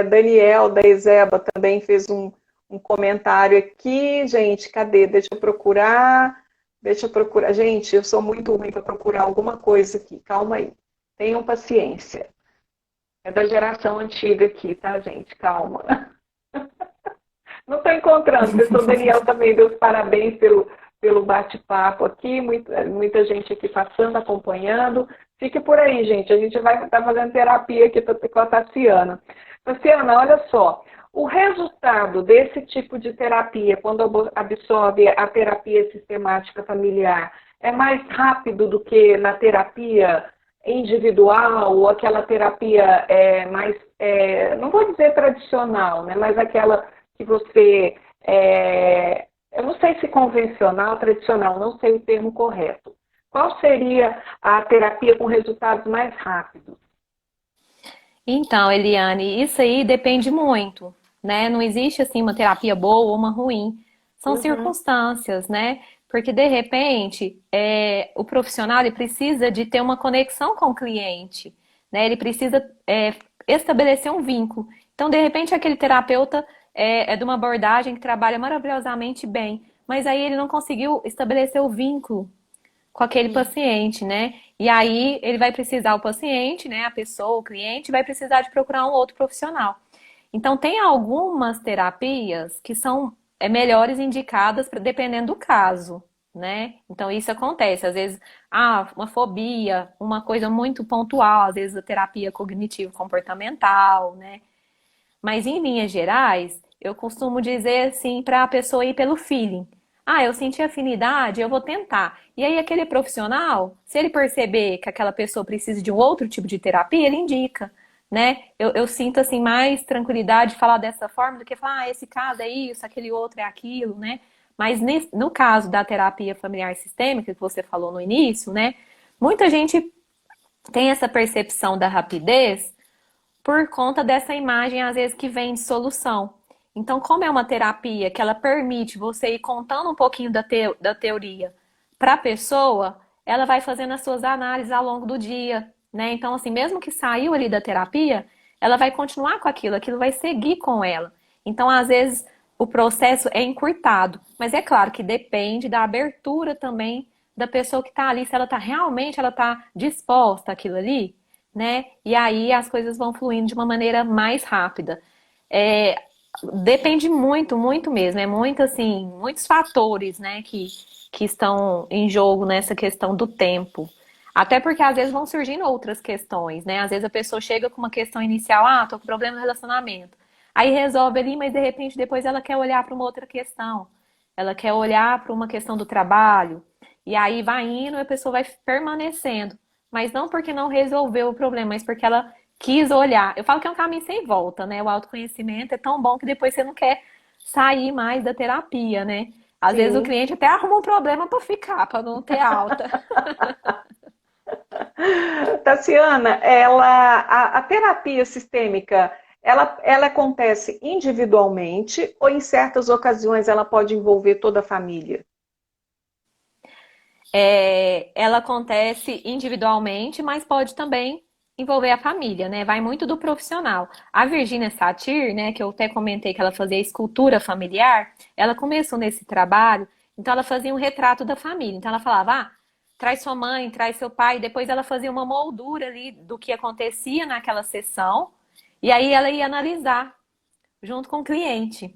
Daniel da Ezeba também fez um comentário aqui. Gente, cadê? Deixa eu procurar. Deixa eu procurar. Gente, eu sou muito ruim para procurar alguma coisa aqui. Calma aí. Tenham paciência. É da geração antiga aqui, tá, gente? Calma. Não estou encontrando. O professor Daniel também deu os parabéns pelo bate-papo aqui. Muita gente aqui passando, acompanhando. Fique por aí, gente. A gente vai estar fazendo terapia aqui com a Tassiana. Tassiana, olha só. O resultado desse tipo de terapia, quando absorve a terapia sistemática familiar, é mais rápido do que na terapia individual ou aquela terapia mais, não vou dizer tradicional, né, mas aquela que você, eu não sei se convencional, tradicional, não sei o termo correto. Qual seria a terapia com resultados mais rápidos? Então, Eliane, isso aí depende muito, né? Não existe assim uma terapia boa ou uma ruim. São Uhum. circunstâncias, né? Porque de repente o profissional ele precisa de ter uma conexão com o cliente, né? Ele precisa estabelecer um vínculo. Então, de repente, aquele terapeuta é de uma abordagem que trabalha maravilhosamente bem, mas aí ele não conseguiu estabelecer o vínculo com aquele Sim. paciente, né? E aí ele vai precisar, o paciente, né? A pessoa, o cliente, vai precisar de procurar um outro profissional. Então, tem algumas terapias que são melhores indicadas dependendo do caso, né? Então, isso acontece. Às vezes, uma fobia, uma coisa muito pontual, às vezes a terapia cognitivo-comportamental, né? Mas em linhas gerais, eu costumo dizer assim para a pessoa ir pelo feeling. Eu senti afinidade, eu vou tentar. E aí, aquele profissional, se ele perceber que aquela pessoa precisa de um outro tipo de terapia, ele indica, né? Eu sinto assim mais tranquilidade de falar dessa forma do que falar, esse caso é isso, aquele outro é aquilo, né? Mas no caso da terapia familiar sistêmica que você falou no início, né? Muita gente tem essa percepção da rapidez por conta dessa imagem, às vezes, que vem de solução. Então, como é uma terapia que ela permite você ir contando um pouquinho da teoria para a pessoa, ela vai fazendo as suas análises ao longo do dia, né? Então, assim, mesmo que saiu ali da terapia, ela vai continuar com aquilo vai seguir com ela. Então, às vezes, o processo é encurtado, mas é claro que depende da abertura também da pessoa que está ali, se ela está realmente ela está disposta àquilo ali, né? E aí as coisas vão fluindo de uma maneira mais rápida. É, depende muito, muito mesmo. É muito assim, muitos fatores, né, que estão em jogo nessa questão do tempo. Até porque às vezes vão surgindo outras questões, né? Às vezes a pessoa chega com uma questão inicial, tô com problema no relacionamento. Aí resolve ali, mas de repente depois ela quer olhar para uma outra questão. Ela quer olhar para uma questão do trabalho. E aí vai indo e a pessoa vai permanecendo. Mas não porque não resolveu o problema, mas porque ela quis olhar. Eu falo que é um caminho sem volta, né? O autoconhecimento é tão bom que depois você não quer sair mais da terapia, né? Às vezes o Sim. cliente até arruma um problema para ficar, para não ter alta. Tassiana, a terapia sistêmica, ela acontece individualmente ou em certas ocasiões ela pode envolver toda a família? Ela acontece individualmente, mas pode também envolver a família, né? Vai muito do profissional. A Virginia Satir, né, que eu até comentei que ela fazia escultura familiar, ela começou nesse trabalho, então ela fazia um retrato da família. Então ela falava, traz sua mãe, traz seu pai, e depois ela fazia uma moldura ali do que acontecia naquela sessão, e aí ela ia analisar junto com o cliente.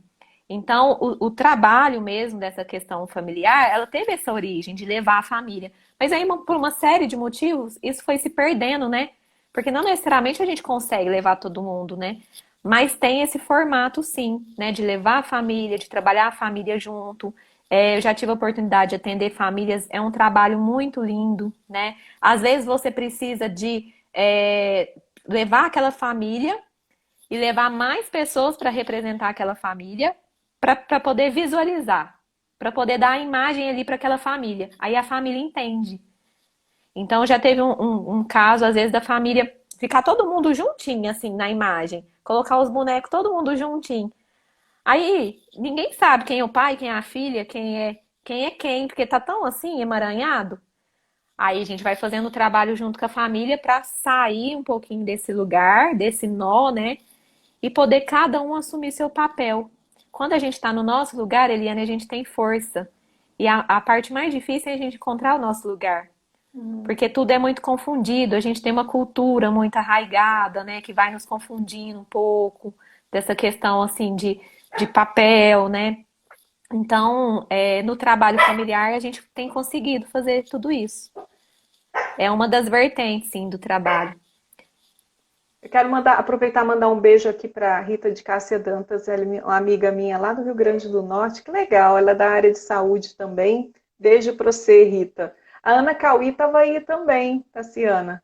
Então, o trabalho mesmo dessa questão familiar, ela teve essa origem de levar a família. Mas aí, por uma série de motivos, isso foi se perdendo, né? Porque não necessariamente a gente consegue levar todo mundo, né? Mas tem esse formato, sim, né? De levar a família, de trabalhar a família junto. Eu já tive a oportunidade de atender famílias, é um trabalho muito lindo, né? Às vezes você precisa de levar aquela família e levar mais pessoas para representar aquela família, para poder visualizar, para poder dar a imagem ali para aquela família. Aí a família entende. Então já teve um caso, às vezes, da família ficar todo mundo juntinho, assim, na imagem. Colocar os bonecos todo mundo juntinho. Aí ninguém sabe quem é o pai, quem é a filha, quem, porque tá tão assim, emaranhado. Aí a gente vai fazendo o trabalho junto com a família para sair um pouquinho desse lugar, desse nó, né? E poder cada um assumir seu papel. Quando a gente está no nosso lugar, Eliane, a gente tem força. E a parte mais difícil é a gente encontrar o nosso lugar. Porque tudo é muito confundido, a gente tem uma cultura muito arraigada, né, que vai nos confundindo um pouco dessa questão assim de papel, né? Então, no trabalho familiar, a gente tem conseguido fazer tudo isso. É uma das vertentes, sim, do trabalho. Eu quero aproveitar e mandar um beijo aqui para Rita de Cássia Dantas, ela é uma amiga minha lá do Rio Grande do Norte, que legal, ela é da área de saúde também. Beijo para você, Rita. A Ana Cauí estava aí também, Tassiana,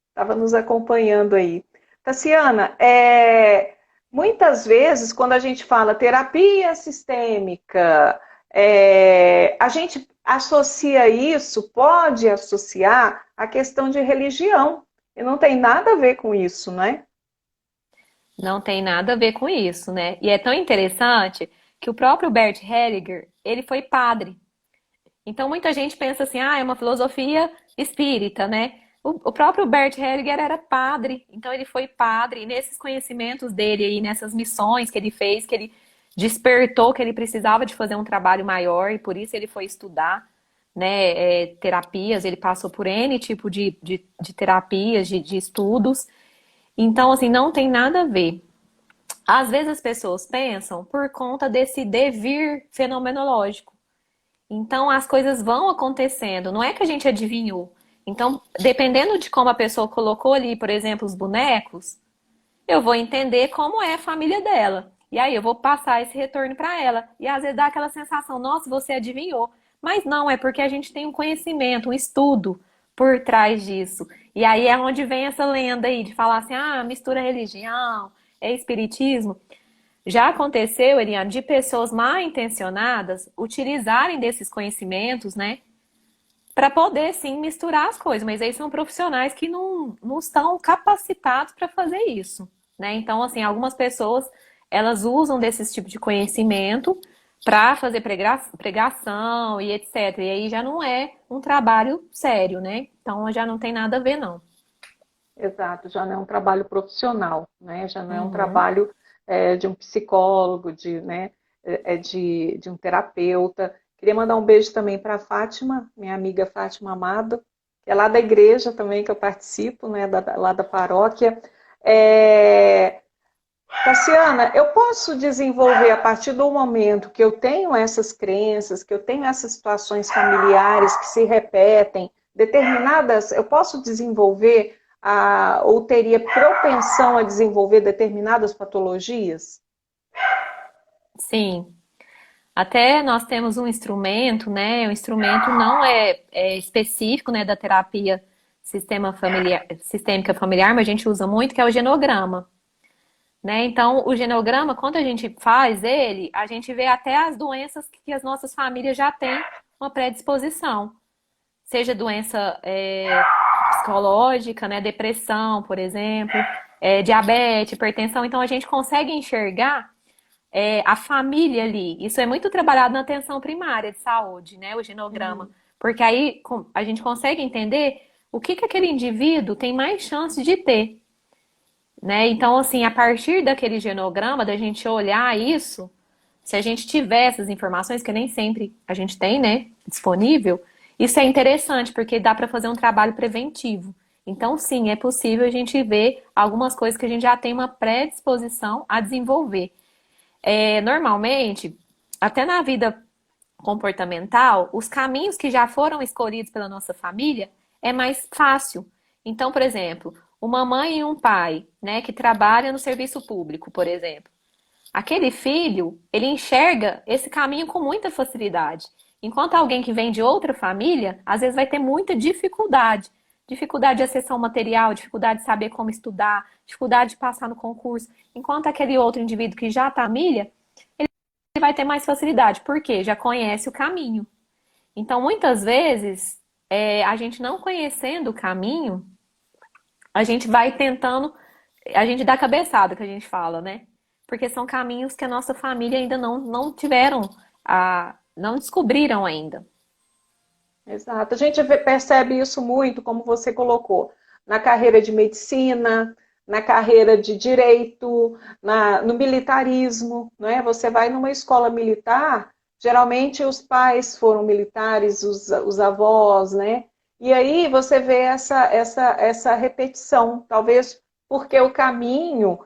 estava nos acompanhando aí. Tassiana, muitas vezes quando a gente fala terapia sistêmica, a gente associa isso, pode associar a questão de religião. E não tem nada a ver com isso, né? Não tem nada a ver com isso, né? E é tão interessante que o próprio Bert Hellinger, ele foi padre. Então muita gente pensa assim, é uma filosofia espírita, né? O próprio Bert Hellinger era padre, então ele foi padre, e nesses conhecimentos dele aí, nessas missões que ele fez, que ele despertou que ele precisava de fazer um trabalho maior, e por isso ele foi estudar, né, terapias, ele passou por N tipo de terapias, de estudos. Então, assim, não tem nada a ver. Às vezes as pessoas pensam por conta desse devir fenomenológico. Então as coisas vão acontecendo, não é que a gente adivinhou. Então, dependendo de como a pessoa colocou ali, por exemplo, os bonecos, eu vou entender como é a família dela. E aí eu vou passar esse retorno para ela. E às vezes dá aquela sensação, nossa, você adivinhou. Mas não, é porque a gente tem um conhecimento, um estudo por trás disso. E aí é onde vem essa lenda aí de falar assim, mistura religião, é espiritismo. Já aconteceu, Eliane, de pessoas mal intencionadas utilizarem desses conhecimentos, né, para poder sim misturar as coisas, mas aí são profissionais que não estão capacitados para fazer isso, né? Então, assim, algumas pessoas elas usam desse tipo de conhecimento para fazer pregação e etc. E aí já não é um trabalho sério, né? Então já não tem nada a ver, não. Exato, já não é um trabalho profissional, né? Já não é um Uhum. trabalho de um psicólogo, de um terapeuta. Queria mandar um beijo também para a Fátima, minha amiga Fátima Amado, que é lá da igreja também que eu participo, né? Lá da paróquia. É, Tassiana, eu posso desenvolver a partir do momento que eu tenho essas crenças, que eu tenho essas situações familiares que se repetem, determinadas, eu posso desenvolver ou teria propensão a desenvolver determinadas patologias? Sim. Até nós temos um instrumento, né? O instrumento não é específico, né, da terapia sistêmica familiar, mas a gente usa muito, que é o genograma, né? Então, o genograma, quando a gente faz ele, a gente vê até as doenças que as nossas famílias já têm uma predisposição, seja doença psicológica, né? Depressão, por exemplo, diabetes, hipertensão. Então, a gente consegue enxergar a família ali. Isso é muito trabalhado na atenção primária de saúde, né? O genograma. Porque aí a gente consegue entender o que aquele indivíduo tem mais chance de ter, né? Então, assim, a partir daquele genograma, da gente olhar isso, se a gente tiver essas informações, que nem sempre a gente tem, né, disponível, isso é interessante, porque dá para fazer um trabalho preventivo. Então, sim, é possível a gente ver algumas coisas que a gente já tem uma predisposição a desenvolver. Normalmente, até na vida comportamental, os caminhos que já foram escolhidos pela nossa família é mais fácil. Então, por exemplo, uma mãe e um pai, né, que trabalham no serviço público, por exemplo. Aquele filho, ele enxerga esse caminho com muita facilidade. Enquanto alguém que vem de outra família, às vezes vai ter muita dificuldade. Dificuldade de acessar o material, dificuldade de saber como estudar, dificuldade de passar no concurso. Enquanto aquele outro indivíduo que já está na família, ele vai ter mais facilidade, porque já conhece o caminho. Então, muitas vezes, a gente não conhecendo o caminho, a gente vai tentando, a gente dá cabeçada, que a gente fala, né? Porque são caminhos que a nossa família ainda não tiveram, não descobriram ainda. Exato. A gente percebe isso muito, como você colocou, na carreira de medicina, na carreira de direito, no militarismo, né? Você vai numa escola militar, geralmente os pais foram militares, os avós, né? E aí você vê essa repetição, talvez porque o caminho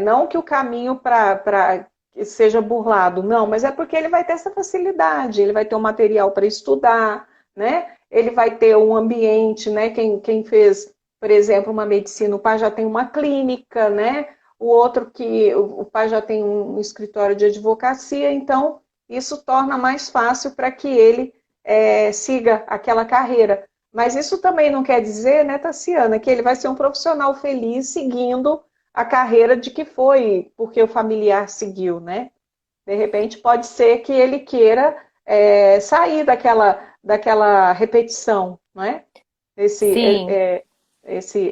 não que o caminho para que seja burlado, não, mas é porque ele vai ter essa facilidade, ele vai ter um material para estudar, né? Ele vai ter um ambiente, né? Quem fez, por exemplo, uma medicina, o pai já tem uma clínica, né? O outro que o pai já tem um escritório de advocacia, então isso torna mais fácil para que ele siga aquela carreira. Mas isso também não quer dizer, né, Tassiana, que ele vai ser um profissional feliz seguindo a carreira de que foi porque o familiar seguiu, né? De repente pode ser que ele queira sair daquela repetição, não é? Sim.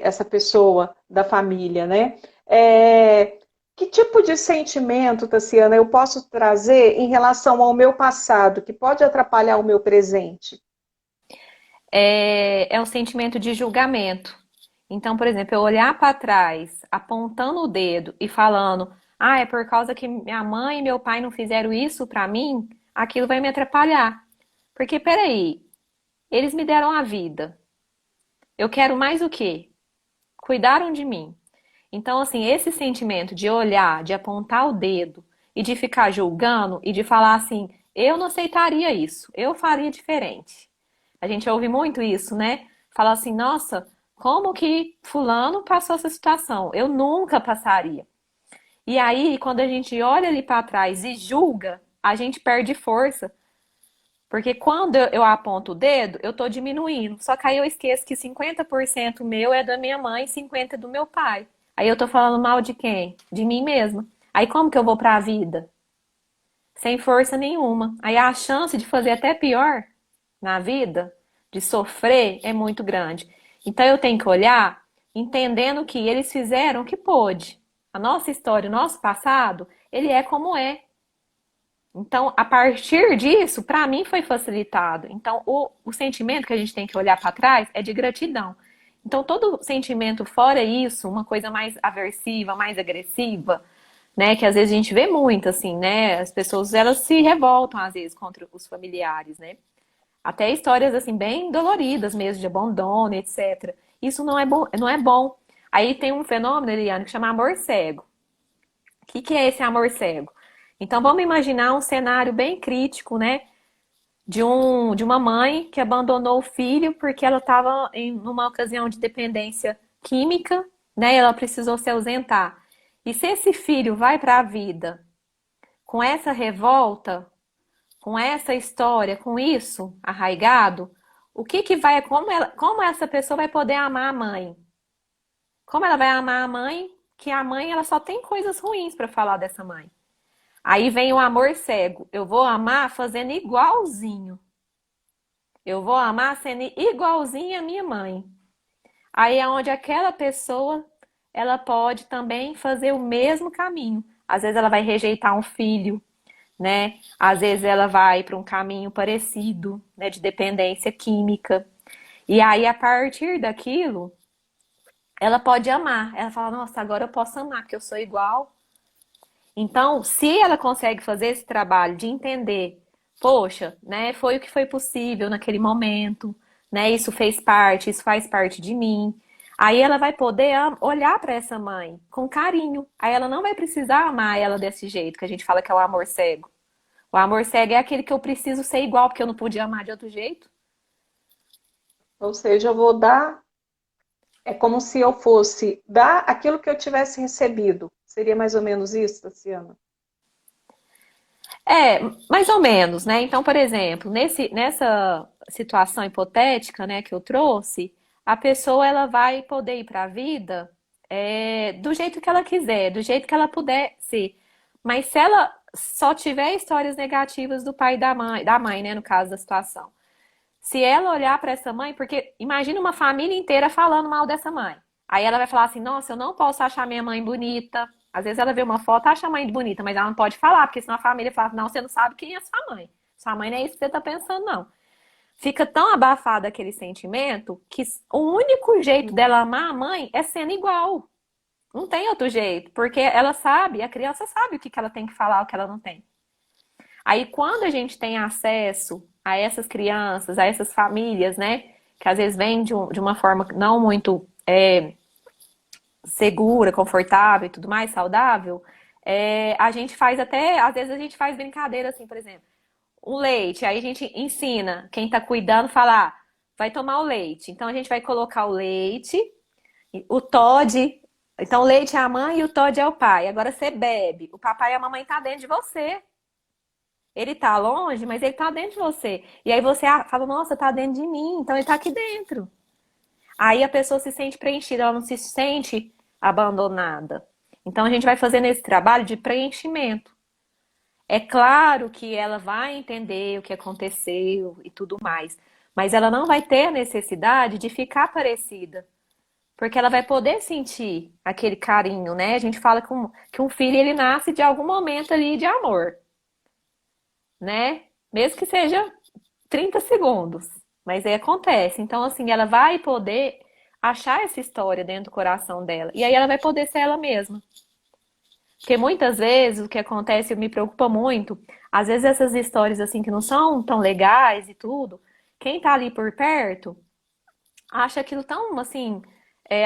Essa pessoa da família, né? É, que tipo de sentimento, Tassiana, eu posso trazer em relação ao meu passado que pode atrapalhar o meu presente? É um sentimento de julgamento. Então, por exemplo, eu olhar para trás, apontando o dedo e falando, é por causa que minha mãe e meu pai não fizeram isso para mim, aquilo vai me atrapalhar. Porque, peraí, eles me deram a vida. Eu quero mais o quê? Cuidaram de mim. Então, assim, esse sentimento de olhar, de apontar o dedo e de ficar julgando e de falar assim, eu não aceitaria isso, eu faria diferente. A gente ouve muito isso, né? Fala assim, nossa, como que fulano passou essa situação? Eu nunca passaria. E aí, quando a gente olha ali para trás e julga, a gente perde força. Porque quando eu aponto o dedo, eu tô diminuindo. Só que aí eu esqueço que 50% meu é da minha mãe e 50% do meu pai. Aí eu tô falando mal de quem? De mim mesma. Aí como que eu vou para a vida? Sem força nenhuma. Aí a chance de fazer até pior na vida, de sofrer, é muito grande. Então eu tenho que olhar entendendo que eles fizeram o que pôde. A nossa história, o nosso passado, ele é como é. Então, a partir disso, para mim foi facilitado. Então, o sentimento que a gente tem que olhar para trás é de gratidão. Então, todo sentimento fora isso, uma coisa mais aversiva, mais agressiva, né, que às vezes a gente vê muito assim, né, as pessoas elas se revoltam às vezes contra os familiares, né? Até histórias assim bem doloridas mesmo de abandono, etc. Isso não é bom, não é bom. Aí tem um fenômeno, Eliane, que chama amor cego. O que é esse amor cego? Então vamos imaginar um cenário bem crítico, né? De uma mãe que abandonou o filho porque ela estava em numa ocasião de dependência química, né? Ela precisou se ausentar. E se esse filho vai para a vida com essa revolta, com essa história, com isso arraigado, o que que vai, como essa pessoa vai poder amar a mãe? Como ela vai amar a mãe? Que a mãe ela só tem coisas ruins para falar dessa mãe. Aí vem o amor cego. Eu vou amar fazendo igualzinho. Eu vou amar sendo igualzinho a minha mãe. Aí é onde aquela pessoa ela pode também fazer o mesmo caminho. Às vezes ela vai rejeitar um filho, né? Às vezes ela vai para um caminho parecido, né, de dependência química. E aí a partir daquilo, ela pode amar. Ela fala: "Nossa, agora eu posso amar porque eu sou igual". Então, se ela consegue fazer esse trabalho de entender, poxa, né, foi o que foi possível naquele momento, né? Isso fez parte, isso faz parte de mim. Aí ela vai poder olhar para essa mãe com carinho. Aí ela não vai precisar amar ela desse jeito, que a gente fala que é o amor cego. O amor cego é aquele que eu preciso ser igual, porque eu não podia amar de outro jeito. Ou seja, eu vou dar, é como se eu fosse dar aquilo que eu tivesse recebido. Seria mais ou menos isso, Tassiana? É, mais ou menos, né? Então, por exemplo, nessa situação hipotética, né, que eu trouxe, a pessoa ela vai poder ir para a vida do jeito que ela quiser, do jeito que ela puder ser. Mas se ela só tiver histórias negativas do pai e da mãe, né, no caso da situação. Se ela olhar para essa mãe, porque imagina uma família inteira falando mal dessa mãe. Aí ela vai falar assim: nossa, eu não posso achar minha mãe bonita. Às vezes ela vê uma foto, acha a mãe bonita, mas ela não pode falar, porque senão a família fala: não, você não sabe quem é sua mãe. Sua mãe não é isso que você está pensando, não. Fica tão abafado aquele sentimento que o único jeito dela amar a mãe é sendo igual. Não tem outro jeito, porque ela sabe, a criança sabe o que ela tem que falar, o que ela não tem. Aí, quando a gente tem acesso a essas crianças, a essas famílias, né, que às vezes vêm de uma forma não muito segura, confortável e tudo mais, saudável, a gente faz até, às vezes a gente faz brincadeira assim, por exemplo, o leite, aí a gente ensina quem tá cuidando falar, vai tomar o leite. Então a gente vai colocar o leite, o Todd, então o leite é a mãe e o Todd é o pai. Agora você bebe, o papai e a mamãe tá dentro de você. Ele tá longe, mas ele tá dentro de você. E aí você fala, nossa, tá dentro de mim, então ele tá aqui dentro. Aí a pessoa se sente preenchida, ela não se sente abandonada. Então a gente vai fazendo esse trabalho de preenchimento. É claro que ela vai entender o que aconteceu e tudo mais, mas ela não vai ter a necessidade de ficar parecida, porque ela vai poder sentir aquele carinho, né? A gente fala que um filho ele nasce de algum momento ali de amor, né? Mesmo que seja 30 segundos, mas aí acontece. Então, assim, ela vai poder achar essa história dentro do coração dela, e aí ela vai poder ser ela mesma. Porque muitas vezes o que acontece me preocupa muito. Às vezes essas histórias assim que não são tão legais e tudo, quem tá ali por perto acha aquilo tão assim,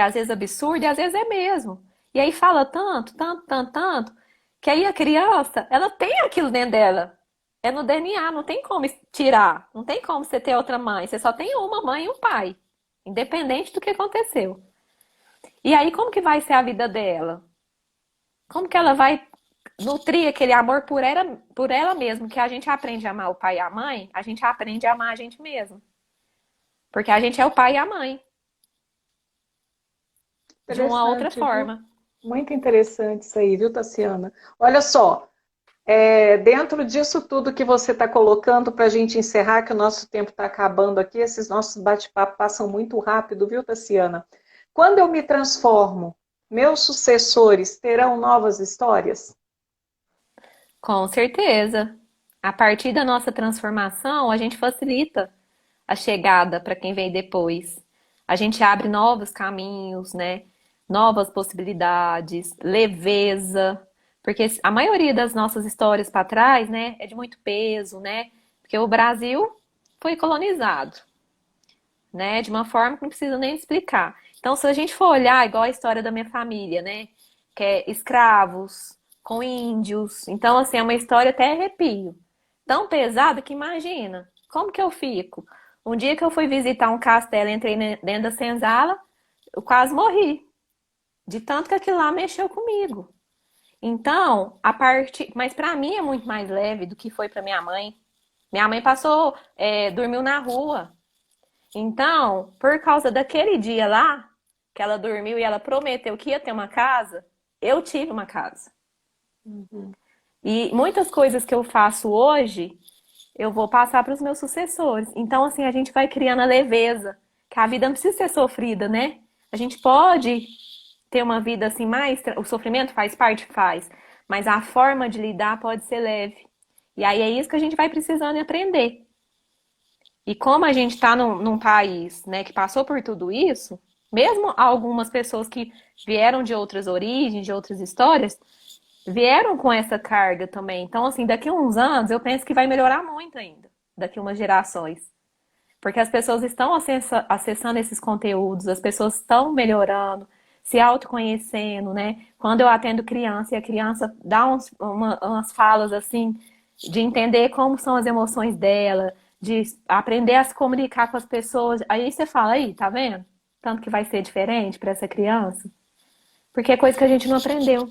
às vezes absurdo e às vezes é mesmo. E aí fala tanto, tanto, tanto, tanto, que aí a criança, ela tem aquilo dentro dela. É no DNA, não tem como tirar, não tem como você ter outra mãe, você só tem uma mãe e um pai, independente do que aconteceu. E aí como que vai ser a vida dela? Como que ela vai nutrir aquele amor por ela mesma? Que a gente aprende a amar o pai e a mãe, a gente aprende a amar a gente mesmo. Porque a gente é o pai e a mãe, de uma outra Interessante, viu? forma. Muito interessante isso aí, viu, Tassiana? Olha só, dentro disso tudo que você está colocando para a gente encerrar, que o nosso tempo está acabando aqui, esses nossos bate-papos passam muito rápido, viu, Tassiana? Quando eu me transformo, meus sucessores terão novas histórias? Com certeza. A partir da nossa transformação, a gente facilita a chegada para quem vem depois. A gente abre novos caminhos, né? Novas possibilidades, leveza, porque a maioria das nossas histórias para trás, né, é de muito peso, né? Porque o Brasil foi colonizado, né, de uma forma que não precisa nem explicar. Então, se a gente for olhar igual a história da minha família, né, que é escravos com índios, então assim, é uma história até arrepio. Tão pesada que imagina, como que eu fico? Um dia que eu fui visitar um castelo, entrei dentro da senzala, eu quase morri, de tanto que aquilo lá mexeu comigo. Então, a parte, mas para mim é muito mais leve do que foi para minha mãe. Minha mãe passou, dormiu na rua. Então, por causa daquele dia lá, que ela dormiu e ela prometeu que ia ter uma casa, eu tive uma casa. Uhum. E muitas coisas que eu faço hoje, eu vou passar para os meus sucessores. Então, assim, a gente vai criando a leveza, que a vida não precisa ser sofrida, né? A gente pode ter uma vida assim mais. O sofrimento faz parte? Faz. Mas a forma de lidar pode ser leve. E aí é isso que a gente vai precisando aprender. E como a gente está num país, né, que passou por tudo isso, mesmo algumas pessoas que vieram de outras origens, de outras histórias, vieram com essa carga também. Então, assim, daqui a uns anos, eu penso que vai melhorar muito ainda, daqui a umas gerações. Porque as pessoas estão acessando esses conteúdos, as pessoas estão melhorando, se autoconhecendo, né? Quando eu atendo criança e a criança dá umas falas assim, de entender como são as emoções dela, de aprender a se comunicar com as pessoas, aí você fala, aí, tá vendo? Tanto que vai ser diferente para essa criança, porque é coisa que a gente não aprendeu.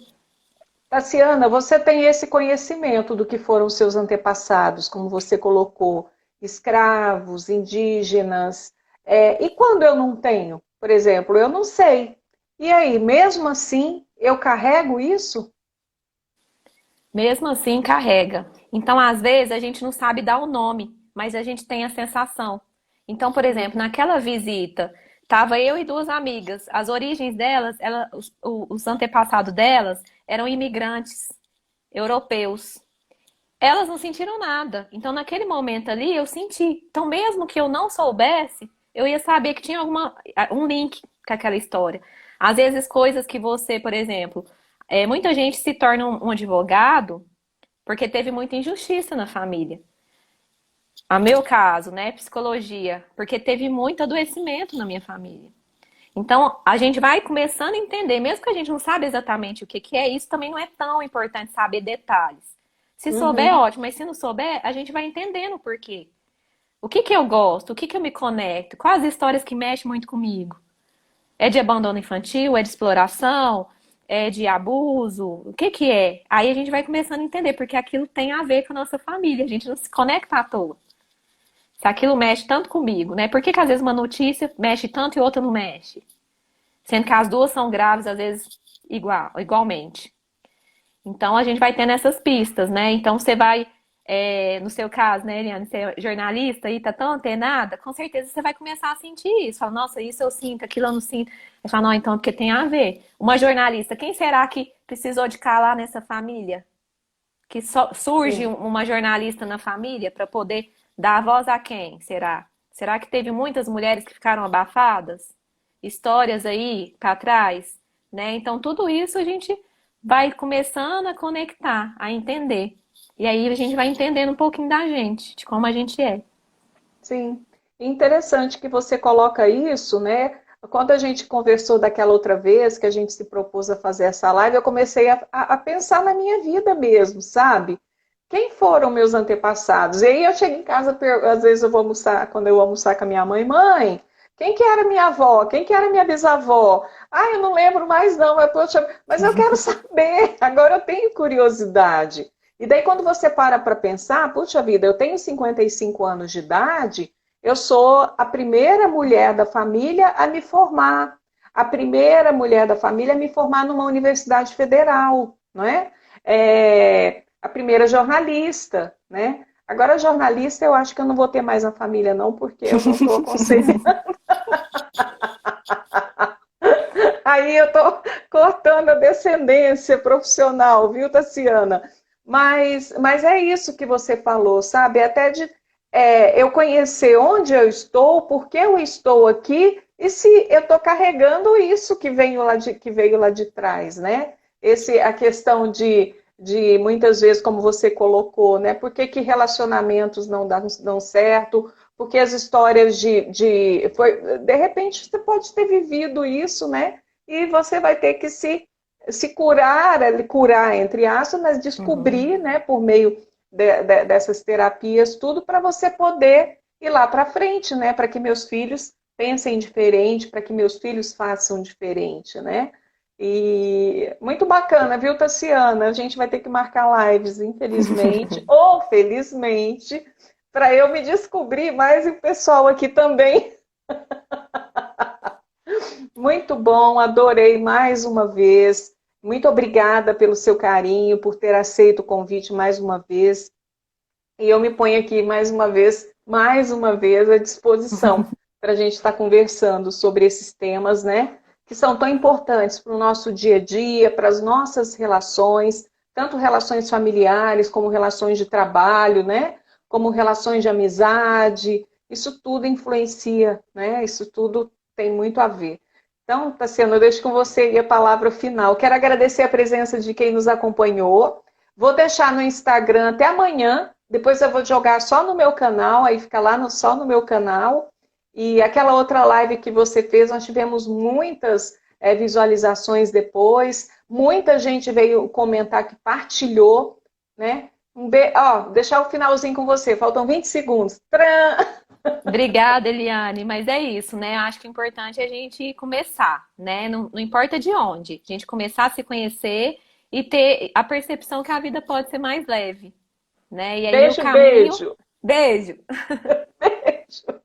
Tassiana, você tem esse conhecimento do que foram seus antepassados, como você colocou, escravos, indígenas. E quando eu não tenho? Por exemplo, eu não sei. E aí, mesmo assim, eu carrego isso? Mesmo assim, carrega. Então, às vezes, a gente não sabe dar o nome, mas a gente tem a sensação. Então, por exemplo, naquela visita, tava eu e duas amigas. As origens delas, os antepassados delas eram imigrantes europeus. Elas não sentiram nada. Então, naquele momento ali, eu senti. Então, mesmo que eu não soubesse, eu ia saber que tinha um link com aquela história. Às vezes, coisas que você, por exemplo, muita gente se torna um advogado porque teve muita injustiça na família. A meu caso, né, psicologia, porque teve muito adoecimento na minha família. Então, a gente vai começando a entender, mesmo que a gente não sabe exatamente o que que é, isso também não é tão importante saber detalhes. Se souber, é Uhum. ótimo, mas se não souber, a gente vai entendendo o porquê. O que que eu gosto, o que que eu me conecto, quais as histórias que mexem muito comigo. É de abandono infantil, é de exploração, é de abuso, o que que é? Aí a gente vai começando a entender, porque aquilo tem a ver com a nossa família, a gente não se conecta à toa. Se aquilo mexe tanto comigo, né? Por que que às vezes uma notícia mexe tanto e outra não mexe? Sendo que as duas são graves, às vezes, igualmente. Então a gente vai tendo essas pistas, né? Então você vai, no seu caso, né, Eliane, você é jornalista e tá tão antenada, com certeza você vai começar a sentir isso. Fala, nossa, isso eu sinto, aquilo eu não sinto. Você fala, não, então, porque tem a ver. Uma jornalista, quem será que precisou de calar nessa família? Que surge Sim. uma jornalista na família para poder dar voz a quem? Será? Será que teve muitas mulheres que ficaram abafadas? Histórias aí para trás, né? Então tudo isso a gente vai começando a conectar, a entender. E aí a gente vai entendendo um pouquinho da gente, de como a gente é. Sim, interessante que você coloca isso, né? Quando a gente conversou daquela outra vez que a gente se propôs a fazer essa live, eu comecei a pensar na minha vida mesmo, sabe? Quem foram meus antepassados? E aí eu chego em casa, às vezes eu vou almoçar, quando eu almoçar com a minha mãe, mãe, quem que era minha avó? Quem que era minha bisavó? Ah, eu não lembro mais não, poxa, mas eu quero saber, agora eu tenho curiosidade. E daí, quando você para pensar, puxa vida, eu tenho 55 anos de idade, eu sou a primeira mulher da família a me formar, a primeira mulher da família a me formar numa universidade federal, não é? A primeira jornalista, né? Agora, jornalista, eu acho que eu não vou ter mais na família, não, porque eu não estou aconselhando. Aí eu estou cortando a descendência profissional, viu, Tassiana? Mas é isso que você falou, sabe? Até de eu conhecer onde eu estou, por que eu estou aqui e se eu estou carregando isso que veio lá de trás, né? A questão de muitas vezes, como você colocou, né? Por que relacionamentos não dão certo? Porque as histórias de repente você pode ter vivido isso, né? E você vai ter que se curar, entre aspas, mas Uhum. descobrir, né, por meio dessas terapias, tudo para você poder ir lá para frente, né, para que meus filhos pensem diferente, para que meus filhos façam diferente, né? E muito bacana, viu, Tassiana? A gente vai ter que marcar lives, infelizmente, ou felizmente, para eu me descobrir mais e o pessoal aqui também. Muito bom, adorei mais uma vez. Muito obrigada pelo seu carinho, por ter aceito o convite mais uma vez. E eu me ponho aqui mais uma vez à disposição para a gente estar conversando sobre esses temas, né? Que são tão importantes para o nosso dia a dia, para as nossas relações, tanto relações familiares como relações de trabalho, né? Como relações de amizade. Isso tudo influencia, né? Isso tudo tem muito a ver. Então, Tassiano, eu deixo com você a palavra final. Quero agradecer a presença de quem nos acompanhou. Vou deixar no Instagram até amanhã Depois eu vou jogar só no meu canal, aí fica lá só no meu canal. E aquela outra live que você fez, nós tivemos muitas visualizações depois. Muita gente veio comentar que partilhou, né? Ó, deixar o finalzinho com você, faltam 20 segundos. Tran! Obrigada, Eliane. Mas é isso, né? Acho que o importante é a gente começar, né? Não importa de onde, a gente começar a se conhecer e ter a percepção que a vida pode ser mais leve, né? E aí o Beijo, caminho. beijo. Beijo! Beijo.